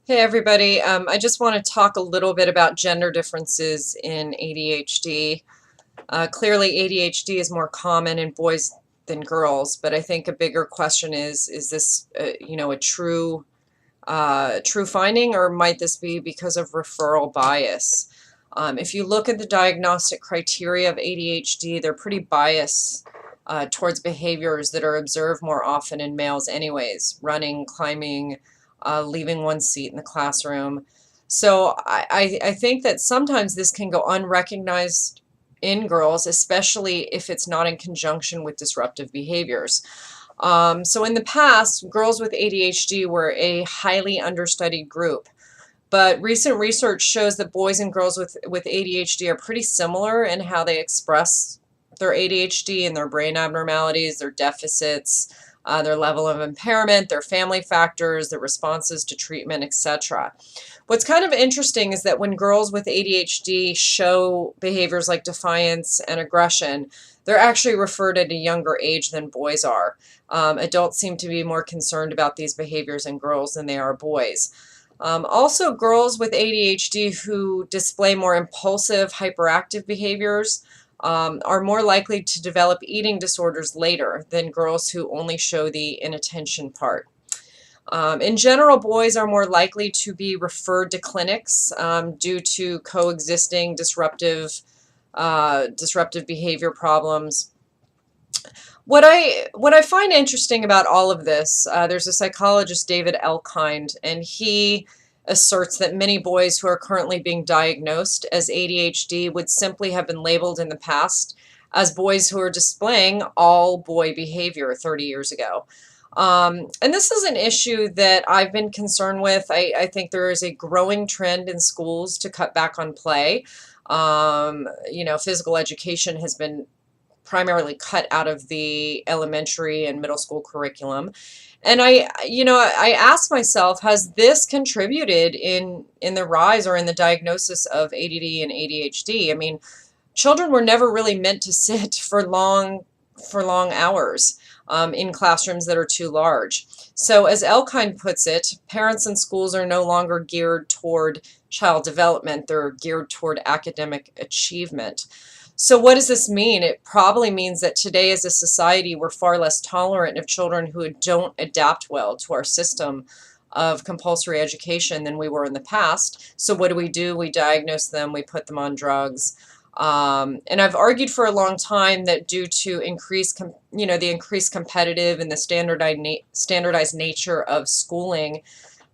Hey everybody, I just want to talk a little bit about gender differences in ADHD. Clearly ADHD is more common in boys than girls, but I think a bigger question is this a true finding, or might this be because of referral bias? If you look at the diagnostic criteria of ADHD, they're pretty biased towards behaviors that are observed more often in males anyways: running, climbing, leaving one seat in the classroom. So I think that sometimes this can go unrecognized in girls, especially if it's not in conjunction with disruptive behaviors. So in the past, girls with ADHD were a highly understudied group. But recent research shows that boys and girls with ADHD are pretty similar in how they express their ADHD and their brain abnormalities, their deficits, their level of impairment, their family factors, their responses to treatment, etc. What's kind of interesting is that when girls with ADHD show behaviors like defiance and aggression, they're actually referred at a younger age than boys are. Adults seem to be more concerned about these behaviors in girls than they are boys. Also, girls with ADHD who display more impulsive, hyperactive behaviors are more likely to develop eating disorders later than girls who only show the inattention part. In general, boys are more likely to be referred to clinics due to coexisting disruptive behavior problems. What I find interesting about all of this, there's a psychologist, David Elkind, and he asserts that many boys who are currently being diagnosed as ADHD would simply have been labeled in the past as boys who are displaying all boy behavior 30 years ago. And this is an issue that I've been concerned with. I think there is a growing trend in schools to cut back on play. Physical education has been primarily cut out of the elementary and middle school curriculum. And I ask myself, has this contributed in the rise or in the diagnosis of ADD and ADHD? I mean, children were never really meant to sit for long hours in classrooms that are too large. So as Elkind puts it, parents and schools are no longer geared toward child development, they're geared toward academic achievement. So what does this mean? It probably means that today as a society, we're far less tolerant of children who don't adapt well to our system of compulsory education than we were in the past. So what do? We diagnose them, we put them on drugs. And I've argued for a long time that due to the increased competitive and the standardized nature of schooling,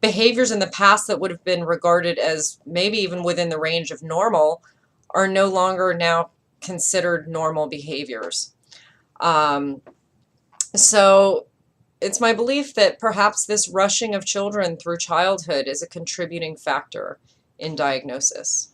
behaviors in the past that would have been regarded as maybe even within the range of normal are no longer now considered normal behaviors. So it's my belief that perhaps this rushing of children through childhood is a contributing factor in diagnosis.